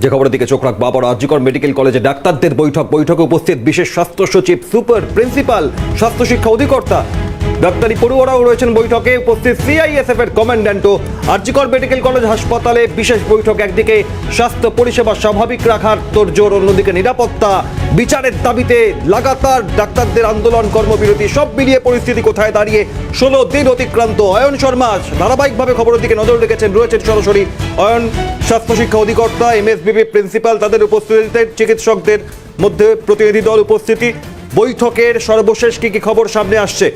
যে খবরের দিকে চোখ রাখবো আবার আরজিকর মেডিকেল কলেজে ডাক্তারদের বৈঠকে উপস্থিত বিশেষ স্বাস্থ্য সচিব, সুপার, প্রিন্সিপাল, স্বাস্থ্য শিক্ষা অধিকর্তা, ডাক্তারি পড়ুয়ারাও রয়েছেন বৈঠকে উপস্থিত। সিআইএসএফ এর কমান্ড্যান্টও আরজিকর মেডিকেল কলেজ হাসপাতালে বিশেষ বৈঠক। একদিকে স্বাস্থ্য পরিষেবা স্বাভাবিক রাখার তোড়জোড়, অন্যদিকে নিরাপত্তা, বিচারের দাবিতে লাগাতার ডাক্তারদের আন্দোলন, কর্মবিরতি, সব মিলিয়ে পরিস্থিতি কোথায় দাঁড়িয়ে 16 দিন অতিক্রান্ত। অয়ন শর্মা ধারাবাহিকভাবে খবরের দিকে নজর রেখেছেন, রয়েছেন সরাসরি। অয়ন, স্বাস্থ্য শিক্ষা অধিকর্তা, এমএসবিবি প্রিন্সিপাল, তাদের উপস্থিতিতে চিকিৎসকদের মধ্যে প্রতিনিধি দল উপস্থিতি। বৈঠকের সর্বশেষ কি কি খবর সামনে আসছে?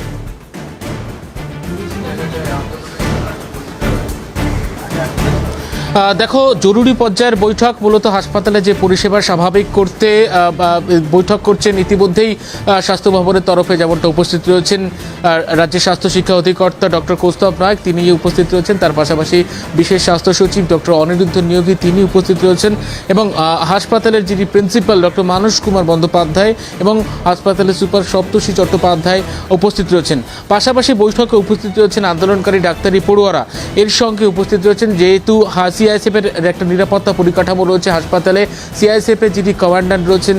দেখো, জরুরি পর্যায়ের বৈঠক, মূলত হাসপাতালে যে পরিষেবা স্বাভাবিক করতে বৈঠক করছেন ইতিমধ্যেই স্বাস্থ্য ভবনের তরফে, যেমনটা উপস্থিত রয়েছেন রাজ্যের স্বাস্থ্য শিক্ষা অধিকর্তা ডক্টর কৌস্তব নায়ক, তিনি উপস্থিত রয়েছেন। তার পাশাপাশি বিশেষ স্বাস্থ্য সচিব ডক্টর অনিরুদ্ধ নিয়োগী, তিনি উপস্থিত রয়েছেন। এবং হাসপাতালের যিনি প্রিন্সিপাল ডক্টর মানস কুমার বন্দ্যোপাধ্যায় এবং হাসপাতালের সুপার সপ্তর্ষি চট্টোপাধ্যায় উপস্থিত রয়েছেন। পাশাপাশি বৈঠকে উপস্থিত রয়েছেন আন্দোলনকারী ডাক্তারি পড়ুয়ারা। এর সঙ্গে উপস্থিত রয়েছেন, যেহেতু সিআইএসএফের একটা নিরাপত্তা পরিকাঠামো রয়েছে হাসপাতালে, সিআইএসএফের যিনি কমান্ড্যান্ট রয়েছেন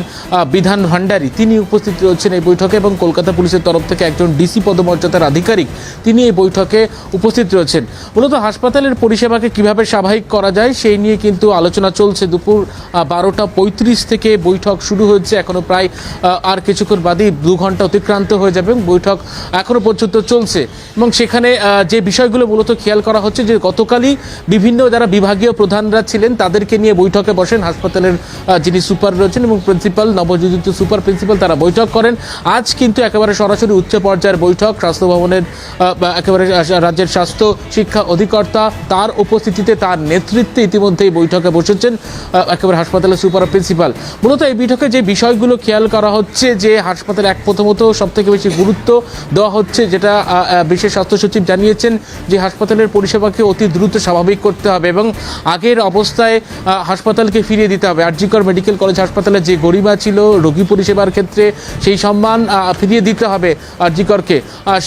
বিধান ভান্ডারী, তিনি উপস্থিত রয়েছেন এই বৈঠকে। এবং কলকাতা পুলিশের তরফ থেকে একজন ডিসি পদমর্যাদার আধিকারিক, তিনি এই বৈঠকে উপস্থিত রয়েছেন। মূলত হাসপাতালের পরিষেবাকে কিভাবে স্বাভাবিক করা যায় সেই নিয়ে কিন্তু আলোচনা চলছে। দুপুর 12:35 থেকে বৈঠক শুরু হয়েছে, এখনো প্রায় আর কিছুক্ষণ বাদেই 2 ঘন্টা অতিক্রান্ত হয়ে যাবে। বৈঠক এখনো পর্যন্ত চলছে এবং সেখানে যে বিষয়গুলো মূলত খেয়াল করা হচ্ছে, যে গতকালই বিভিন্ন যারা বিভাগীয় প্রধানরা ছিলেন তাদেরকে নিয়ে বৈঠকে বসেন হাসপাতালের যিনি সুপার রয়েছেন এবং প্রিন্সিপাল, নবনিযুক্ত সুপার প্রিন্সিপাল, তারা বৈঠক করেন। আজ কিন্তু একেবারে সরাসরি উচ্চ পর্যায়ের বৈঠক, স্বাস্থ্য ভবনের একেবারে রাজ্যের স্বাস্থ্য শিক্ষা অধিকর্তা, তার উপস্থিতিতে, তার নেতৃত্বে ইতিমধ্যেই বৈঠকে বসেছেন একেবারে হাসপাতালের সুপার প্রিন্সিপাল। মূলত এই বৈঠকে যে বিষয়গুলো খেয়াল করা হচ্ছে, যে হাসপাতালে প্রথমত সবথেকে বেশি গুরুত্ব দেওয়া হচ্ছে, যেটা বিশেষ স্বাস্থ্য সচিব জানিয়েছেন, যে হাসপাতালের পরিষেবাকে অতি দ্রুত স্বাভাবিক করতে হবে এবং আগের অবস্থায় হাসপাতালকে ফিরিয়ে দিতে হবে। আরজিকর মেডিকেল কলেজ হাসপাতালে যে গরিমা ছিল রোগী পরিষেবার ক্ষেত্রে, সেই সম্মান ফিরিয়ে দিতে হবে আরজিকরকে।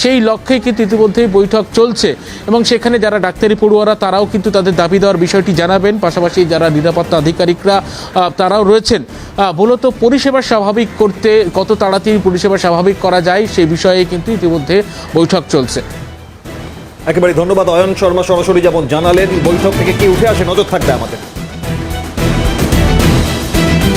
সেই লক্ষ্যেই কিন্তু ইতিমধ্যেই বৈঠক চলছে এবং সেখানে যারা ডাক্তারি পড়ুয়ারা তারাও কিন্তু তাদের দাবি দেওয়ার বিষয়টি জানাবেন। পাশাপাশি যারা নিরাপত্তা আধিকারিকরা তারাও রয়েছেন। মূলত পরিষেবা স্বাভাবিক করতে কত তাড়াতাড়ি পরিষেবা স্বাভাবিক করা যায় সেই বিষয়ে কিন্তু ইতিমধ্যে বৈঠক চলছে। একেবারে ধন্যবাদ অয়ন শর্মা, সরাসরি যেমন জানালেন বৈঠক থেকে কি উঠে আসে নজর থাকবে আমাদের।